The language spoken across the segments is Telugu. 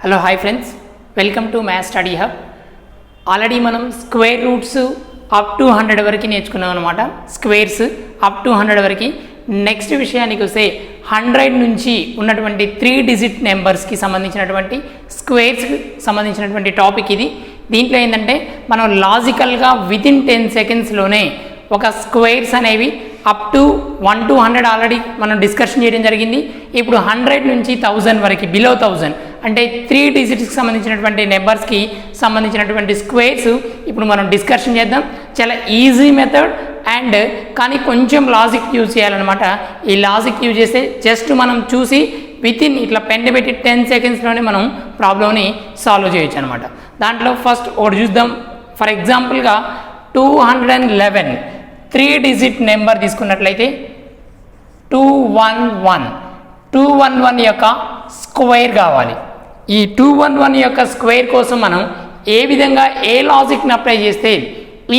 Hello hi friends, welcome to maths study hub. Already మనం స్క్వేర్ రూట్స్ అప్ టు 100 వరకు నేర్చుకున్నాం అనమాట. స్క్వేర్స్ అప్ టు 100 వరకు. నెక్స్ట్ విషయానికి వస్తే 100 నుంచి ఉన్నటువంటి 3 డిజిట్ నెంబర్స్కి సంబంధించినటువంటి స్క్వేర్స్కి సంబంధించినటువంటి టాపిక్ ఇది. దీంట్లో ఏంటంటే మనం లాజికల్గా వితిన్ 10 సెకండ్స్లోనే ఒక స్క్వేర్స్ అనేవి అప్ టు 1 to 100 ఆల్రెడీ మనం డిస్కషన్ చేయడం జరిగింది. ఇప్పుడు 100 నుంచి 1000 వరకు, బిలో 1000 అంటే 3 డిజిట్స్కి సంబంధించినటువంటి నెంబర్స్కి సంబంధించినటువంటి స్క్వేర్స్ ఇప్పుడు మనం డిస్కషన్ చేద్దాం. చాలా ఈజీ మెథడ్ అండ్ కానీ కొంచెం లాజిక్ యూజ్ చేయాలన్నమాట. ఈ లాజిక్ యూజ్ చేస్తే జస్ట్ మనం చూసి వితిన్ ఇట్లా పెన్ పెట్టి 10 సెకండ్స్లోనే మనం ప్రాబ్లమ్ని సాల్వ్ చేయొచ్చు అనమాట. దాంట్లో ఫస్ట్ ఒకటి చూద్దాం. ఫర్ ఎగ్జాంపుల్గా 211 3 డిజిట్ నెంబర్ తీసుకున్నట్లయితే 211 యొక్క స్క్వేర్ కావాలి. ఈ 211 యొక్క స్క్వేర్ కోసం మనం ఏ విధంగా ఏ లాజిక్ని అప్లై చేస్తే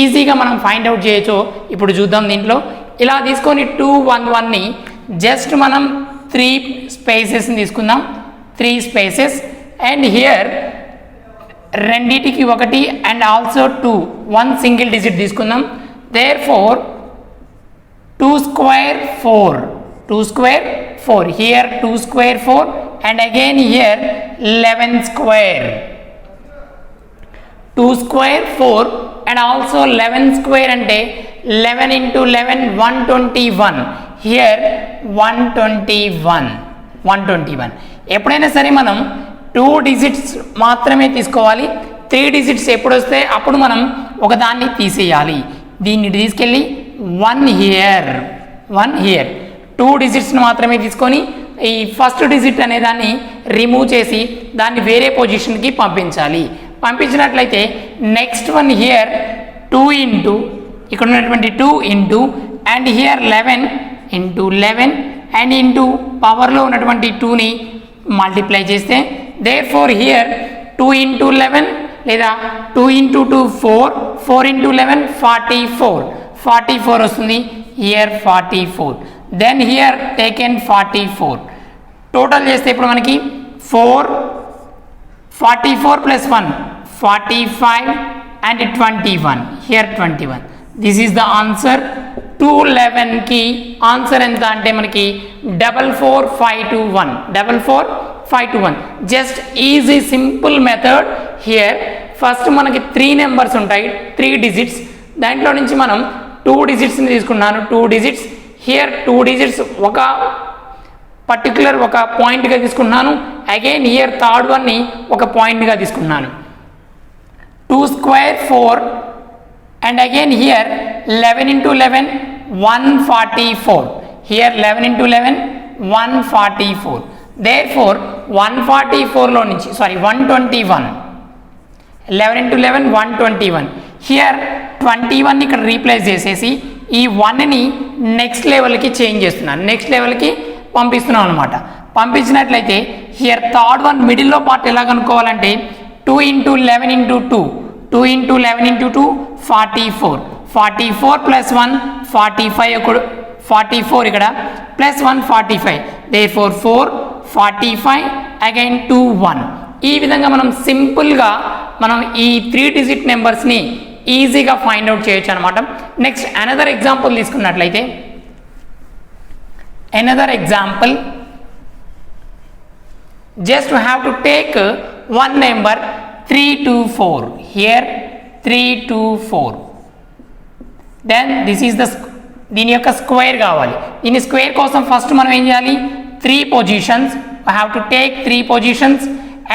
ఈజీగా మనం ఫైండ్ అవుట్ చేయొచ్చో ఇప్పుడు చూద్దాం. దీంట్లో ఇలా తీసుకొని 211ని జస్ట్ మనం 3 స్పేసెస్ని తీసుకుందాం. 3 స్పేసెస్ అండ్ హియర్ రెండిటికి 1 అండ్ ఆల్సో 2 1 సింగిల్ డిజిట్ తీసుకుందాం. Therefore 2 square 4 here 2 square 4 and again here 11 square 2 square 4 and also 11 square అంటే 11 into 11 121 here 121. ఎప్పుడైనా సరే మనం 2 డిజిట్స్ మాత్రమే తీసుకోవాలి. 3 డిజిట్స్ ఎప్పుడు వస్తే అప్పుడు మనం ఒకదాన్ని తీసేయాలి. దీన్ని తీసుకెళ్ళి 1 హియర్ 2 డిజిట్స్ని మాత్రమే తీసుకొని ఈ ఫస్ట్ డిజిట్ అనే దాన్ని రిమూవ్ చేసి దాన్ని వేరే పొజిషన్కి పంపించాలి. పంపించినట్లయితే నెక్స్ట్ వన్ హియర్ 2 ఇంటూ ఇక్కడ ఉన్నటువంటి 2 into and here 11 into 11 and into పవర్లో ఉన్నటువంటి 2ని మల్టిప్లై చేస్తే therefore here 2 into 11 లేదా 2 into 2 4 into 11 44 వస్తుంది. Here 44 then here taken 44 total చేస్తే ఇప్పుడు మనకి 44 plus 1 45 and 21 here 21. This is the answer. 211కి ఆన్సర్ ఎంత అంటే మనకి 44521 just easy simple method. Here first మనకి 3 నెంబర్స్ ఉంటాయి, 3 డిజిట్స్. దాంట్లో నుంచి మనం 2 డిజిట్స్ని తీసుకున్నాను. 2 డిజిట్స్ హియర్ 2 డిజిట్స్ ఒక పర్టికులర్ ఒక పాయింట్గా తీసుకున్నాను. అగైన్ హియర్ థర్డ్ వన్ని ఒక పాయింట్గా తీసుకున్నాను. 2 square 4 and again here 11 into 11 144 here 11 into 11 144. therefore 144లో నుంచి 121 11 into 11 121 హియర్ 21 ఇక్కడ రీప్లేస్ చేసేసి ఈ 1ని నెక్స్ట్ లెవెల్కి చేంజ్ చేస్తున్నాను, నెక్స్ట్ లెవెల్కి పంపిస్తున్నాను అనమాట. పంపించినట్లయితే హియర్ థర్డ్ వన్ మిడిల్లో పార్ట్ ఎలా కనుక్కోవాలంటే 2 into 11 into 2 into 11 into 2 44 plus 1 44 ఇక్కడ ప్లస్ 1 45 therefore 45 again 2 1. ఈ విధంగా మనం సింపుల్గా మనం ఈ 3 డిజిట్ నెంబర్స్ని ఈజీగా ఫైండ్ అవుట్ చేయొచ్చు అనమాట. నెక్స్ట్ అనదర్ ఎగ్జాంపుల్ తీసుకున్నట్లయితే just you have to take one number 324 here 324 then this is the దీని యొక్క స్క్వేర్ కావాలి. దీని స్క్వేర్ కోసం ఫస్ట్ మనం ఏం చేయాలి, 3 positions I have to take 3 positions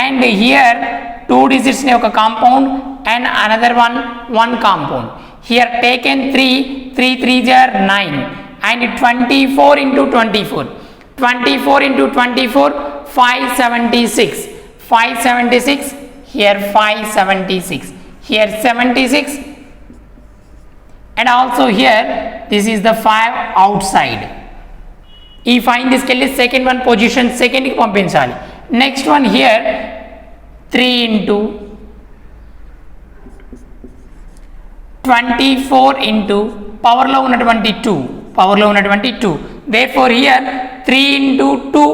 and here 2 digits ne oka compound and another one compound. Here taken 3 3s are 9 and 24 into 24 into 24 576 here 576 here 76 and also here this is the 5 outside. ఈ ఫైండ్ తీసుకెళ్ళి సెకండ్ వన్ పొజిషన్ సెకండ్కి పంపించాలి. Next one here 3 into 24 into పవర్లో ఉన్నటువంటి 2 therefore here 3 into 2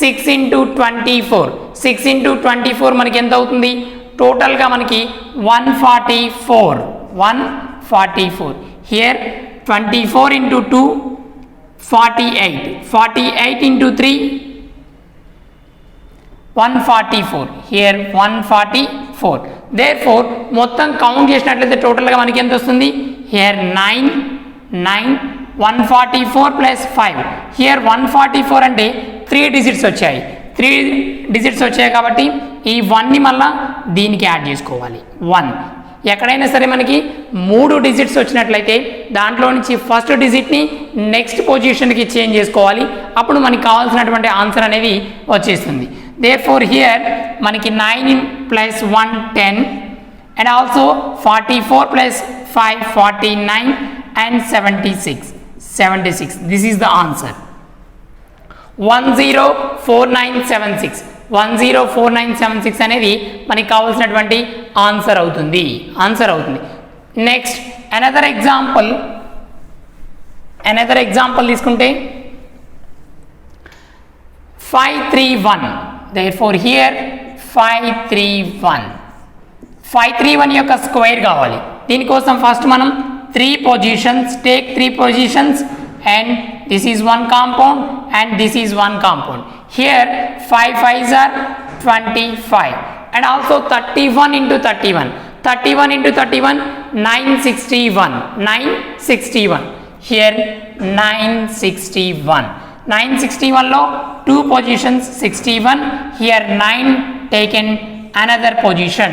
6 into 24 6 into 24 మనకి ఎంత అవుతుంది? టోటల్గా మనకి 144 here 24 into 2 48 into 3 144 here 144 therefore మొత్తం కౌంట్ చేసినట్లయితే టోటల్గా మనకి ఎంత వస్తుంది? హియర్ 9 144 ప్లస్ 5 హియర్ 144 అంటే 3 డిజిట్స్ వచ్చాయి. 3 డిజిట్స్ వచ్చాయి కాబట్టి ఈ 1ని మళ్ళా దీనికి యాడ్ చేసుకోవాలి. 1 ఎక్కడైనా సరే మనకి 3 డిజిట్స్ వచ్చినట్లయితే దాంట్లో నుంచి ఫస్ట్ డిజిట్ని నెక్స్ట్ పొజిషన్కి చేంజ్ చేసుకోవాలి. అప్పుడు మనకి కావాల్సినటువంటి ఆన్సర్ అనేది వచ్చేస్తుంది. therefore here మనకి 9 plus 1 10 and also 44 plus 5 49 and 76. This is the answer. 104976 అనేది మనకి కావాల్సినటువంటి ఆన్సర్ అవుతుంది. నెక్స్ట్ అనదర్ ఎగ్జాంపుల్ తీసుకుంటే 531. therefore here 531 యొక్క స్క్వేర్ కావాలి. దీనికోసం ఫస్ట్ మనం 3 positions take 3 positions and this is one compound and this is one compound. Here 5 5s are 25 and also 31 into 31 961 here 961 లో 2 positions 61 here 9 taken another position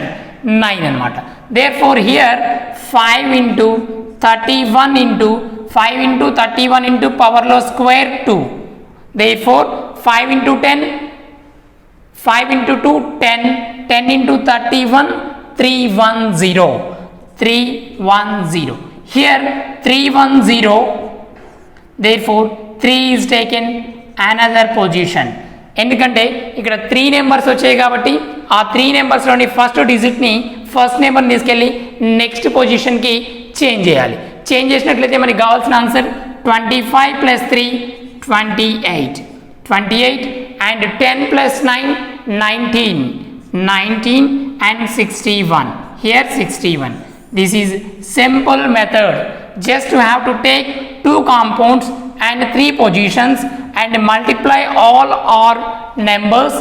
9 అన్నమాట. therefore here 5 into 31 into 5 into 31 into power లో square 2 therefore 5 into 10 5 into 2 10 into 31 310 here 310 therefore 3 is taken another position. ఎందుకంటే ఇక్కడ 3 నెంబర్స్ వచ్చాయి కాబట్టి ఆ 3 నెంబర్స్లోని ఫస్ట్ డిజిట్ని ఫస్ట్ నెంబర్ని తీసుకెళ్ళి నెక్స్ట్ పొజిషన్కి చేంజ్ చేయాలి. చేంజ్ చేసినట్లయితే మనకి కావాల్సిన answer 25 plus 3 28 and 10 plus 9 19 and 61 here 61. This is simple method. Just you have to take 2 compounds and 3 positions and multiply all our numbers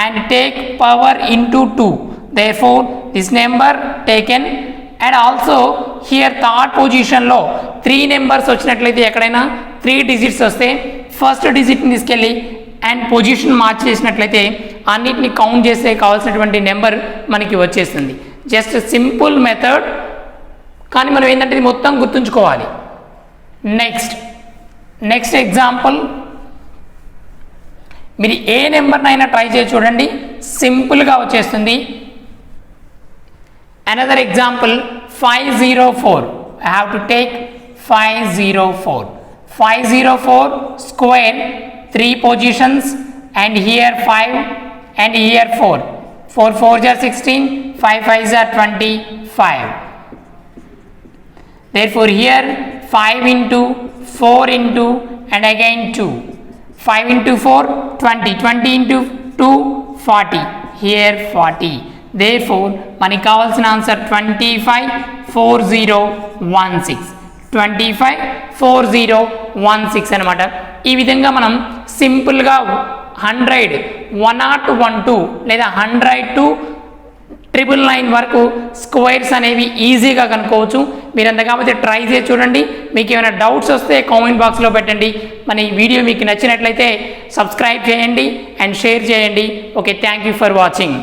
and take power into 2. therefore this number taken and also here third position లో 3 నెంబర్స్ వచ్చినట్లయితే ఎక్కడైనా 3 డిజిట్స్ వస్తే ఫస్ట్ డిజిట్ని తీసుకెళ్ళి అండ్ పొజిషన్ మార్చేసినట్లయితే అన్నిటిని కౌంట్ చేస్తే కావాల్సినటువంటి నెంబర్ మనకి వచ్చేస్తుంది. జస్ట్ సింపుల్ మెథడ్, కానీ మనం ఏంటంటే ఇది మొత్తం గుర్తుంచుకోవాలి. నెక్స్ట్ ఎగ్జాంపుల్ మీరు ఏ నెంబర్నైనా ట్రై చేసి చూడండి, సింపుల్గా వచ్చేస్తుంది. Another example 504. I have to take 504 square 3 positions and here 5 and here 4 4s are 16 5 5s are 25. therefore here 5 into 4 into and again 2 5 into 4 20 into 2 40 here 40. therefore మనకి కావాల్సిన ఆన్సర్ 254016 అనమాట. ఈ విధంగా మనం సింపుల్గా 100 1012 లేదా 100 to 999 వరకు స్క్వేర్స్ అనేవి ఈజీగా కనుక్కోవచ్చు. మీరు అంత కాకపోతే ట్రై చేసి చూడండి. మీకు ఏమైనా డౌట్స్ వస్తే కామెంట్ బాక్స్లో పెట్టండి. మన ఈ వీడియో మీకు నచ్చినట్లయితే సబ్స్క్రైబ్ చేయండి అండ్ షేర్ చేయండి. Okay, thank you for watching.